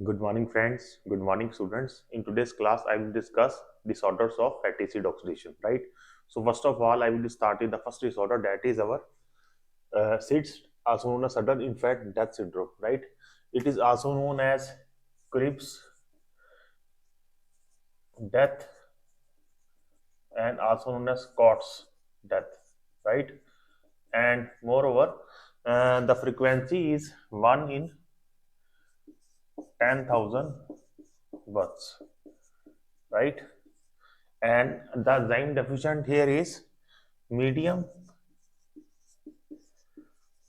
Good morning, friends. Good morning, students. In today's class, I will discuss disorders of fatty acid oxidation. Right. So, first of all, I will start with the first disorder, that is our SIDS, also known as sudden infant death syndrome. Right. It is also known as Cribb's death and also known as Scott's death. Right. And moreover, the frequency is 1 in 10,000 births. Right. And the enzyme deficient here is medium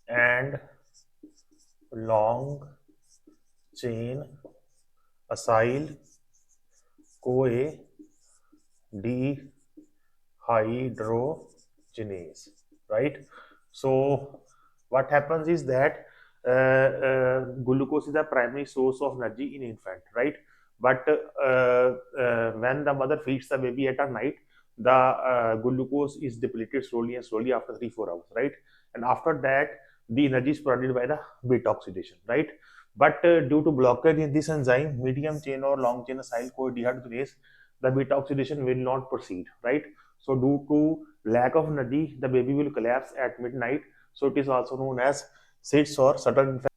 and long chain acyl CoA dehydrogenase, right? So what happens is that glucose is the primary source of energy in infant, right? But when the mother feeds the baby at night, the glucose is depleted slowly and slowly after 3 4 hours, right? And after that, the energy is provided by the beta oxidation, right? But due to blockage in this enzyme, medium chain or long chain acyl CoA dehydrogenase, the beta oxidation will not proceed, right? So due to lack of energy, the baby will collapse at midnight. So it is also known as SIDS or sudden infant.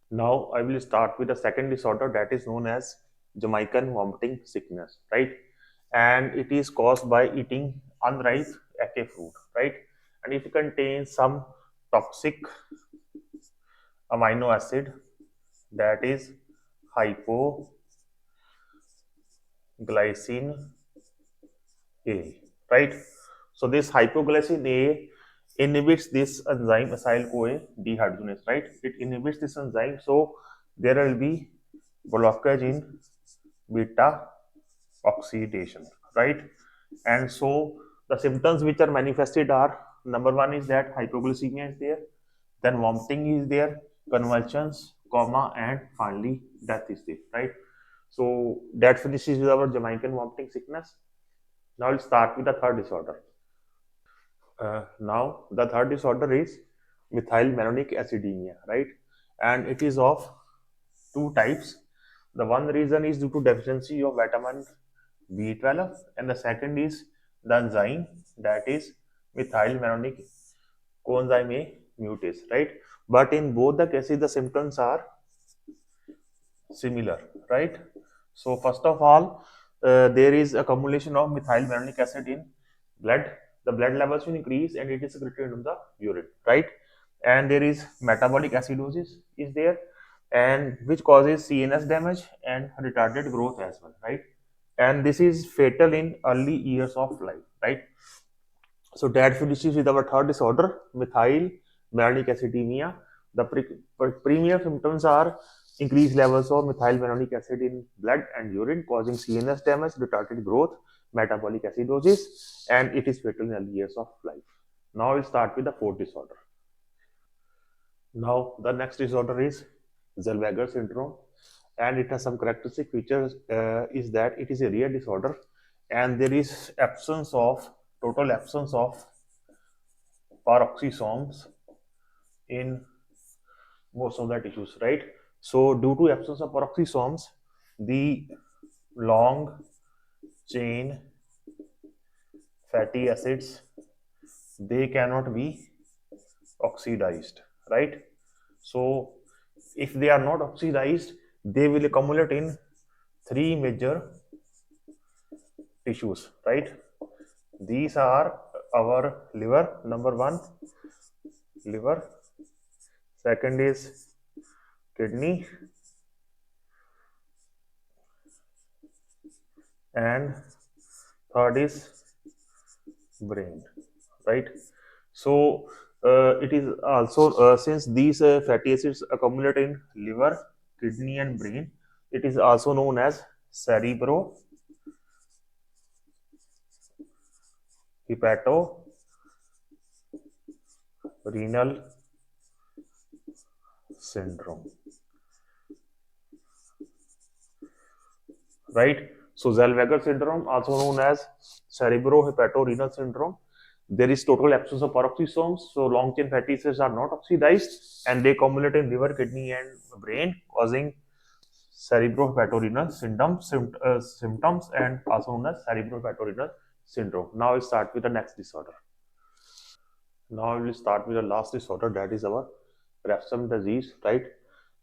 Now I will start with the second disorder, that is known as Jamaican vomiting sickness, right? And it is caused by eating unripe ackee fruit, right? And it contains some toxic amino acid, that is hypoglycine A, right? So this hypoglycine A inhibits this enzyme acyl CoA dehydrogenase, right? It inhibits this enzyme, so there will be blockage in beta oxidation, right? And so the symptoms which are manifested are, number one is that hypoglycemia is there, then vomiting is there, convulsions, coma, and finally death is there, right? So that finishes with our Jamaican vomiting sickness. Now we'll start with the third disorder. Now the third disorder is methylmalonic acidemia, right? And it is of two types. The one reason is due to deficiency of vitamin B12, and the second is the enzyme, that is methylmalonic coenzyme A mutase, right? But in both the cases, the symptoms are similar, right? So first of all, there is accumulation of methylmalonic acid in blood. The blood levels will increase and it is secreted in the urine, right? And there is metabolic acidosis is there, and which causes CNS damage and retarded growth as well, right? And this is fatal in early years of life, right? So that finishes with our third disorder, methylmalonic acidemia. The premier symptoms are increased levels of methylmalonic acid in blood and urine, causing CNS damage, retarded growth, metabolic acidosis, and it is fatal in early years of life. Now we'll start with the fourth disorder. Now the next disorder is Zellweger syndrome, and it has some characteristic features. Is that it is a rare disorder, and there is total absence of peroxisomes in most of the tissues, right? So due to absence of peroxisomes, the long chain fatty acids, they cannot be oxidized, right? So if they are not oxidized, they will accumulate in three major tissues, right? These are our liver, number one, liver. Second is kidney, and third is brain, right? So it is also, since these fatty acids accumulate in liver, kidney, and brain, it is also known as cerebro hepato renal syndrome, right? So Zellweger syndrome, also known as cerebrohepatorenal syndrome, there is total absence of peroxisomes, so long chain fatty acids are not oxidized, and they accumulate in liver, kidney, and brain, causing cerebrovascular symptoms and also known as cerebrovascular syndrome. Now we start with the next disorder. Now we will start with the last disorder, that is our Refsum disease, right?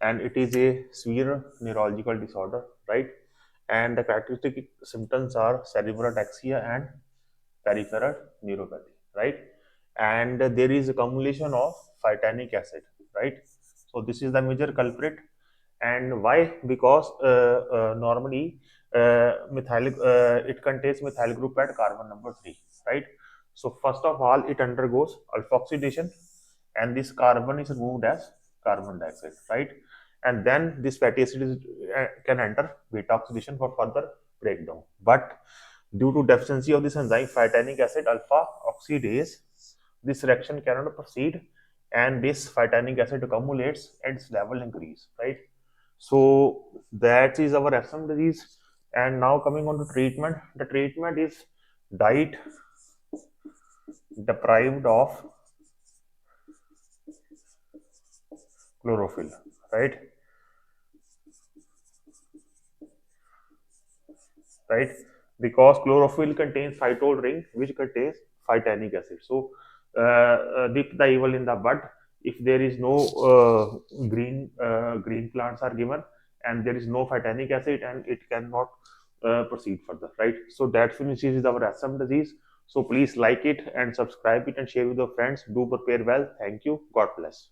And it is a severe neurological disorder, right? And the characteristic symptoms are cerebral ataxia and peripheral neuropathy, right? And there is a accumulation of phytanic acid, right? So this is the major culprit. And why? Because normally it contains methyl group at carbon number 3, right? So first of all, it undergoes alpha oxidation, and this carbon is removed as carbon dioxide, right? And then this fatty acid can enter beta oxidation for further breakdown. But due to deficiency of this enzyme, phytanic acid alpha oxidase, this reaction cannot proceed, and this phytanic acid accumulates and its level increase, right? So that is our SM disease. And now coming on to treatment, the treatment is diet deprived of chlorophyll, right? Right? Because chlorophyll contains phytol ring, which contains phytanic acid. So, dip the evil in the bud. If there is no green plants are given, and there is no phytanic acid, and it cannot proceed further, right? So that finishes our SM disease. So please like it and subscribe it and share with your friends. Do prepare well. Thank you. God bless.